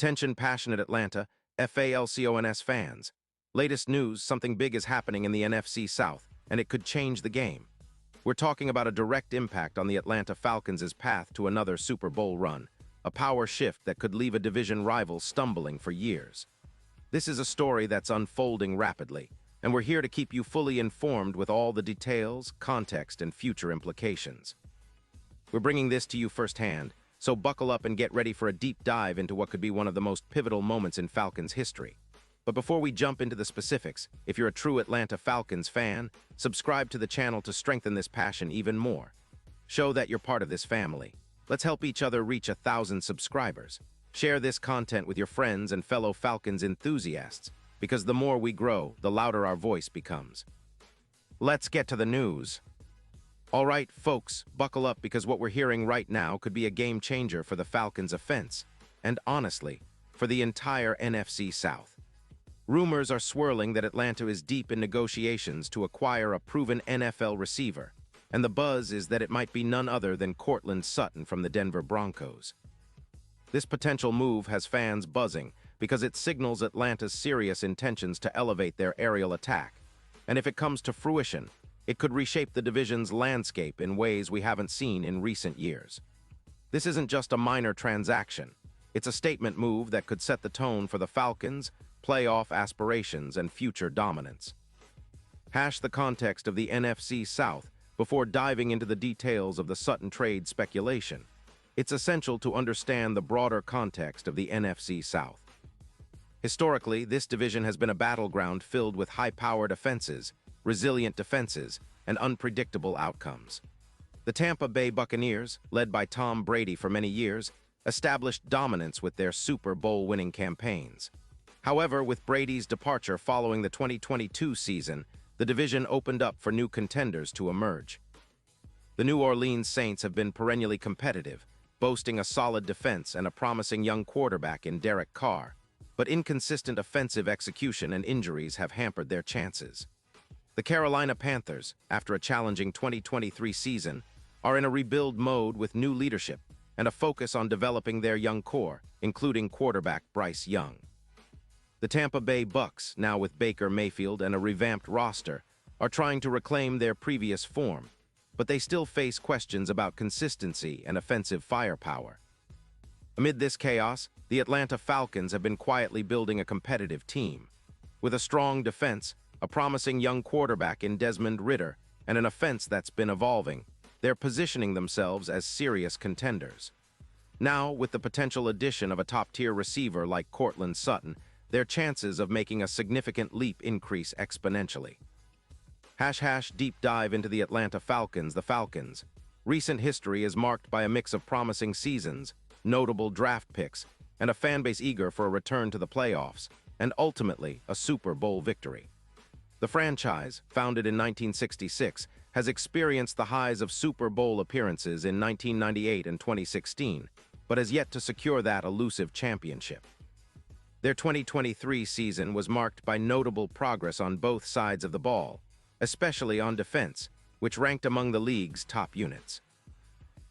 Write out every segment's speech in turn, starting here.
Attention passionate Atlanta, Falcons fans. Latest news, something big is happening in the NFC South, and it could change the game. We're talking about a direct impact on the Atlanta Falcons' path to another Super Bowl run, a power shift that could leave a division rival stumbling for years. This is a story that's unfolding rapidly, and we're here to keep you fully informed with all the details, context, and future implications. We're bringing this to you firsthand, so buckle up and get ready for a deep dive into what could be one of the most pivotal moments in Falcons history. But before we jump into the specifics, if you're a true Atlanta Falcons fan, subscribe to the channel to strengthen this passion even more. Show that you're part of this family. Let's help each other reach 1,000 subscribers. Share this content with your friends and fellow Falcons enthusiasts, because the more we grow, the louder our voice becomes. Let's get to the news. All right, folks, buckle up because what we're hearing right now could be a game changer for the Falcons' offense, and honestly, for the entire NFC South. Rumors are swirling that Atlanta is deep in negotiations to acquire a proven NFL receiver, and the buzz is that it might be none other than Courtland Sutton from the Denver Broncos. This potential move has fans buzzing because it signals Atlanta's serious intentions to elevate their aerial attack, and if it comes to fruition, it could reshape the division's landscape in ways we haven't seen in recent years. This isn't just a minor transaction. It's a statement move that could set the tone for the Falcons' playoff aspirations and future dominance. Hash the context of the NFC South before diving into the details of the Sutton trade speculation. It's essential to understand the broader context of the NFC South. Historically, this division has been a battleground filled with high-powered offenses, resilient defenses, and unpredictable outcomes. The Tampa Bay Buccaneers, led by Tom Brady for many years, established dominance with their Super Bowl-winning campaigns. However, with Brady's departure following the 2022 season, the division opened up for new contenders to emerge. The New Orleans Saints have been perennially competitive, boasting a solid defense and a promising young quarterback in Derek Carr, but inconsistent offensive execution and injuries have hampered their chances. The Carolina Panthers, after a challenging 2023 season, are in a rebuild mode with new leadership and a focus on developing their young core, including quarterback Bryce Young. The Tampa Bay Bucks, now with Baker Mayfield and a revamped roster, are trying to reclaim their previous form, but they still face questions about consistency and offensive firepower. Amid this chaos, the Atlanta Falcons have been quietly building a competitive team. With a strong defense, a promising young quarterback in Desmond Ridder, and an offense that's been evolving, they're positioning themselves as serious contenders. Now, with the potential addition of a top-tier receiver like Courtland Sutton, their chances of making a significant leap increase exponentially. Deep dive into the Atlanta Falcons. The Falcons' recent history is marked by a mix of promising seasons, notable draft picks, and a fanbase eager for a return to the playoffs, and ultimately a Super Bowl victory. The franchise, founded in 1966, has experienced the highs of Super Bowl appearances in 1998 and 2016, but has yet to secure that elusive championship. Their 2023 season was marked by notable progress on both sides of the ball, especially on defense, which ranked among the league's top units.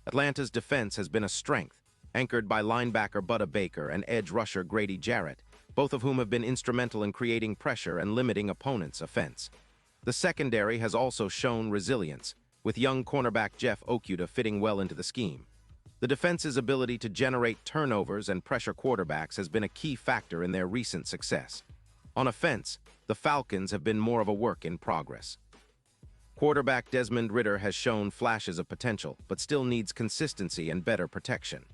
Atlanta's defense has been a strength, anchored by linebacker Budda Baker and edge rusher Grady Jarrett, both of whom have been instrumental in creating pressure and limiting opponents' offense. The secondary has also shown resilience, with young cornerback Jeff Okuda fitting well into the scheme. The defense's ability to generate turnovers and pressure quarterbacks has been a key factor in their recent success. On offense, the Falcons have been more of a work in progress. Quarterback Desmond Ridder has shown flashes of potential, but still needs consistency and better protection.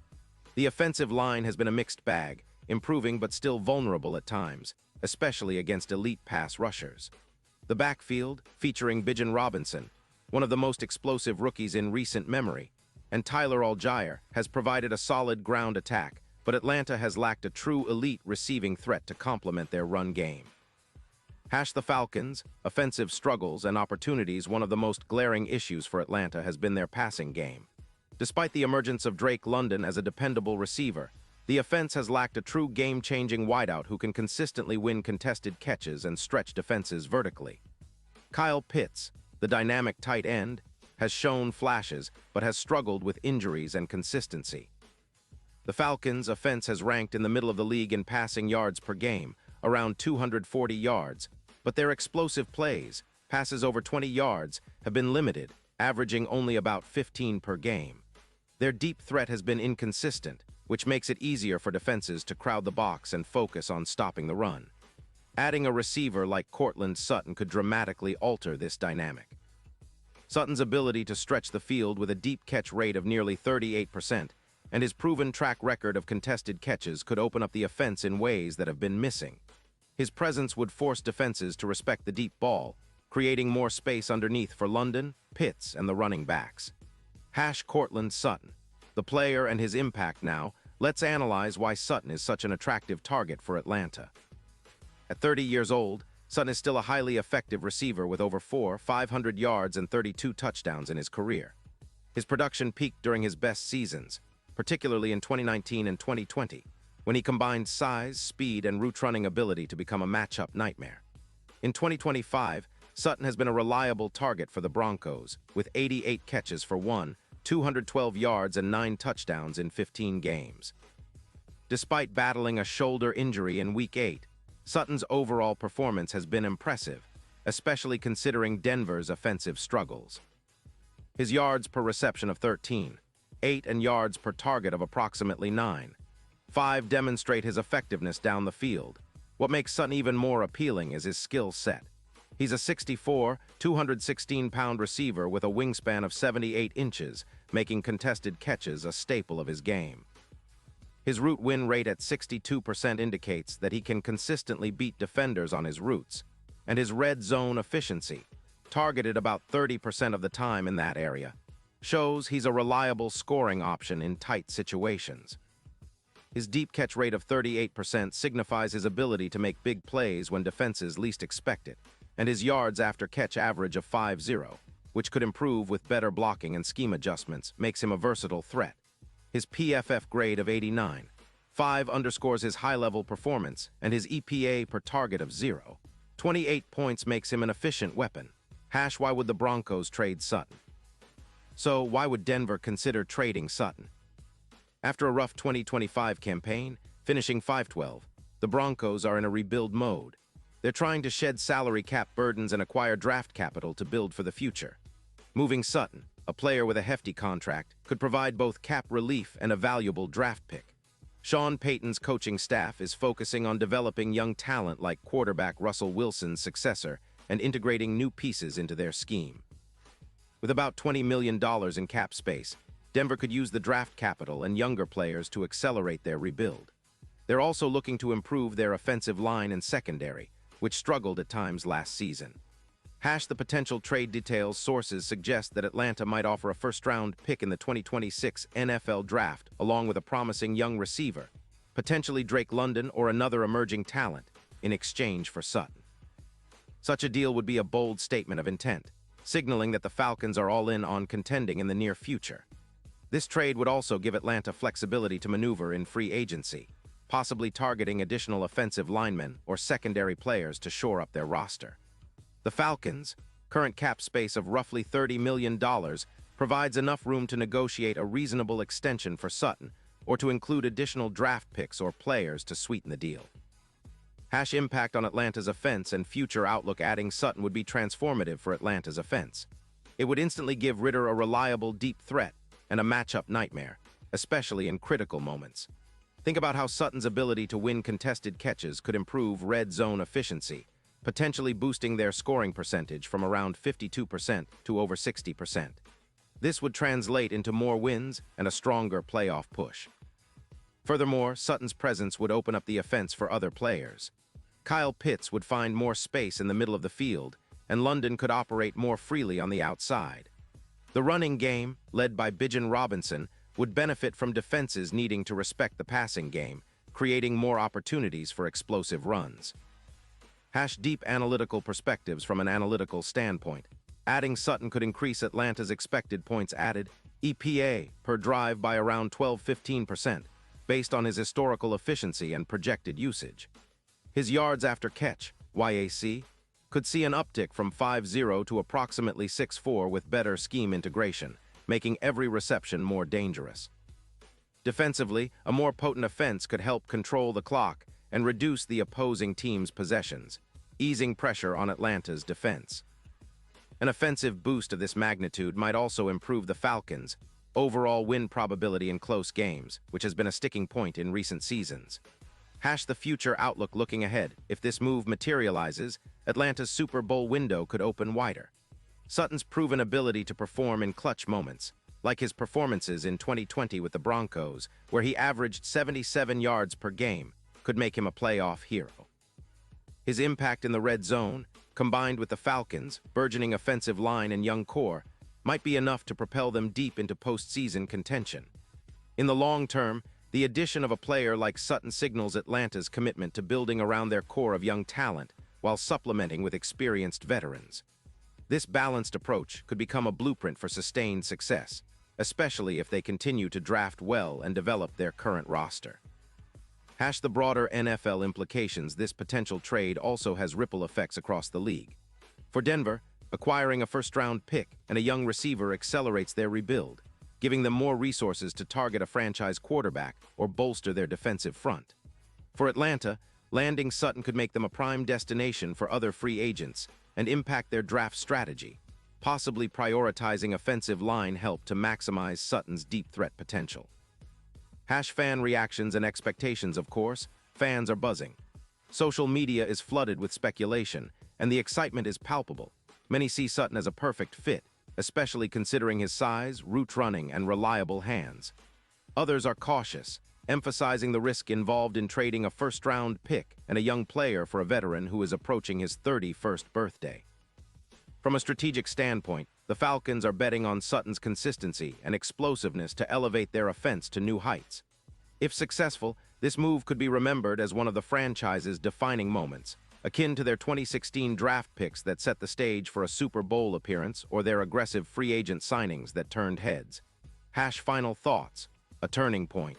The offensive line has been a mixed bag, improving but still vulnerable at times, especially against elite pass rushers. The backfield, featuring Bijan Robinson, one of the most explosive rookies in recent memory, and Tyler Allgeier, has provided a solid ground attack, but Atlanta has lacked a true elite receiving threat to complement their run game. The Falcons' offensive struggles and opportunities. One of the most glaring issues for Atlanta has been their passing game. Despite the emergence of Drake London as a dependable receiver, the offense has lacked a true game-changing wideout who can consistently win contested catches and stretch defenses vertically. Kyle Pitts, the dynamic tight end, has shown flashes but has struggled with injuries and consistency. The Falcons' offense has ranked in the middle of the league in passing yards per game, around 240 yards, but their explosive plays, passes over 20 yards, have been limited, averaging only about 15 per game. Their deep threat has been inconsistent, which makes it easier for defenses to crowd the box and focus on stopping the run. Adding a receiver like Courtland Sutton could dramatically alter this dynamic. Sutton's ability to stretch the field with a deep catch rate of nearly 38% and his proven track record of contested catches could open up the offense in ways that have been missing. His presence would force defenses to respect the deep ball, creating more space underneath for London, Pitts, and the running backs. Courtland Sutton, the player and his impact now. Let's analyze why Sutton is such an attractive target for Atlanta. At 30 years old, Sutton is still a highly effective receiver with over 500 yards and 32 touchdowns in his career. His production peaked during his best seasons, particularly in 2019 and 2020, when he combined size, speed, and route-running ability to become a matchup nightmare. In 2025, Sutton has been a reliable target for the Broncos, with 88 catches for 212 yards and 9 touchdowns in 15 games. Despite battling a shoulder injury in Week 8, Sutton's overall performance has been impressive, especially considering Denver's offensive struggles. His yards per reception of 13, 8 and yards per target of approximately 9. 5 demonstrate his effectiveness down the field. What makes Sutton even more appealing is his skill set. He's a 6'4", 216-pound receiver with a wingspan of 78 inches, making contested catches a staple of his game. His route win rate at 62% indicates that he can consistently beat defenders on his routes, and his red zone efficiency, targeted about 30% of the time in that area, shows he's a reliable scoring option in tight situations. His deep catch rate of 38% signifies his ability to make big plays when defenses least expect it, and his yards after catch average of 5.0, which could improve with better blocking and scheme adjustments, makes him a versatile threat. His PFF grade of 89.5 underscores his high-level performance, and his EPA per target of 0. 28 points makes him an efficient weapon. Why would the Broncos trade Sutton? So, why would Denver consider trading Sutton? After a rough 2025 campaign, finishing 5-12, the Broncos are in a rebuild mode. They're trying to shed salary cap burdens and acquire draft capital to build for the future. Moving Sutton, a player with a hefty contract, could provide both cap relief and a valuable draft pick. Sean Payton's coaching staff is focusing on developing young talent like quarterback Russell Wilson's successor and integrating new pieces into their scheme. With about $20 million in cap space, Denver could use the draft capital and younger players to accelerate their rebuild. They're also looking to improve their offensive line and secondary, which struggled at times last season. The potential trade details. Sources suggest that Atlanta might offer a first-round pick in the 2026 NFL Draft, along with a promising young receiver, potentially Drake London or another emerging talent, in exchange for Sutton. Such a deal would be a bold statement of intent, signaling that the Falcons are all in on contending in the near future. This trade would also give Atlanta flexibility to maneuver in free agency, possibly targeting additional offensive linemen or secondary players to shore up their roster. The Falcons' current cap space of roughly $30 million provides enough room to negotiate a reasonable extension for Sutton or to include additional draft picks or players to sweeten the deal. Impact on Atlanta's offense and future outlook. Adding Sutton would be transformative for Atlanta's offense. It would instantly give Ritter a reliable deep threat and a matchup nightmare, especially in critical moments. Think about how Sutton's ability to win contested catches could improve red zone efficiency, potentially boosting their scoring percentage from around 52% to over 60%. This would translate into more wins and a stronger playoff push. Furthermore, Sutton's presence would open up the offense for other players. Kyle Pitts would find more space in the middle of the field, and London could operate more freely on the outside. The running game, led by Bijan Robinson, would benefit from defenses needing to respect the passing game, creating more opportunities for explosive runs. Deep analytical perspectives. From an analytical standpoint, adding Sutton could increase Atlanta's expected points added, EPA, per drive by around 12–15%, based on his historical efficiency and projected usage. His yards after catch, YAC, could see an uptick from 5.0 to approximately 6.4 with better scheme integration, making every reception more dangerous. Defensively, a more potent offense could help control the clock and reduce the opposing team's possessions, easing pressure on Atlanta's defense. An offensive boost of this magnitude might also improve the Falcons' overall win probability in close games, which has been a sticking point in recent seasons. The future outlook looking ahead. If this move materializes, Atlanta's Super Bowl window could open wider. Sutton's proven ability to perform in clutch moments, like his performances in 2020 with the Broncos, where he averaged 77 yards per game, could make him a playoff hero. His impact in the red zone, combined with the Falcons' burgeoning offensive line and young core, might be enough to propel them deep into postseason contention. In the long term, the addition of a player like Sutton signals Atlanta's commitment to building around their core of young talent while supplementing with experienced veterans. This balanced approach could become a blueprint for sustained success, especially if they continue to draft well and develop their current roster. The broader NFL implications. This potential trade also has ripple effects across the league. For Denver, acquiring a first-round pick and a young receiver accelerates their rebuild, giving them more resources to target a franchise quarterback or bolster their defensive front. For Atlanta, landing Sutton could make them a prime destination for other free agents and impact their draft strategy, possibly prioritizing offensive line help to maximize Sutton's deep threat potential. Fan reactions and expectations. Of course, fans are buzzing. Social media is flooded with speculation, and the excitement is palpable. Many see Sutton as a perfect fit, especially considering his size, route running, and reliable hands. Others are cautious, emphasizing the risk involved in trading a first-round pick and a young player for a veteran who is approaching his 31st birthday. From a strategic standpoint, the Falcons are betting on Sutton's consistency and explosiveness to elevate their offense to new heights. If successful, this move could be remembered as one of the franchise's defining moments, akin to their 2016 draft picks that set the stage for a Super Bowl appearance or their aggressive free agent signings that turned heads. Final thoughts. A turning point.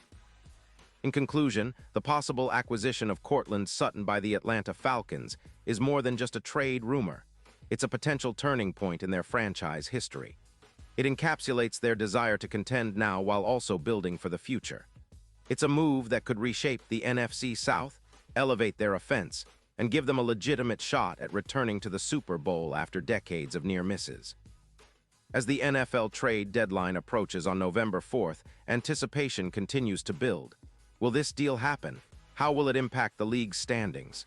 In conclusion, the possible acquisition of Courtland Sutton by the Atlanta Falcons is more than just a trade rumor. It's a potential turning point in their franchise history. It encapsulates their desire to contend now while also building for the future. It's a move that could reshape the NFC South, elevate their offense, and give them a legitimate shot at returning to the Super Bowl after decades of near misses. As the NFL trade deadline approaches on November 4th, anticipation continues to build. Will this deal happen? How will it impact the league's standings?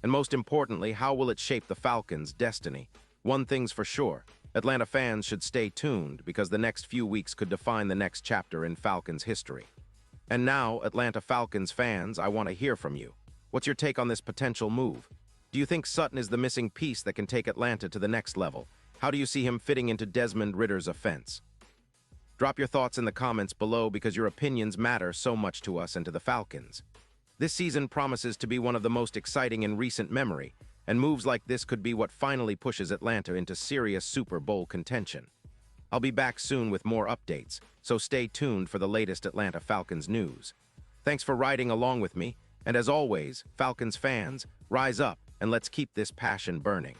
And most importantly, how will it shape the Falcons' destiny? One thing's for sure, Atlanta fans should stay tuned because the next few weeks could define the next chapter in Falcons history. And now, Atlanta Falcons fans, I want to hear from you. What's your take on this potential move? Do you think Sutton is the missing piece that can take Atlanta to the next level? How do you see him fitting into Desmond Ridder's offense? Drop your thoughts in the comments below because your opinions matter so much to us and to the Falcons. This season promises to be one of the most exciting in recent memory, and moves like this could be what finally pushes Atlanta into serious Super Bowl contention. I'll be back soon with more updates, so stay tuned for the latest Atlanta Falcons news. Thanks for riding along with me, and as always, Falcons fans, rise up and let's keep this passion burning.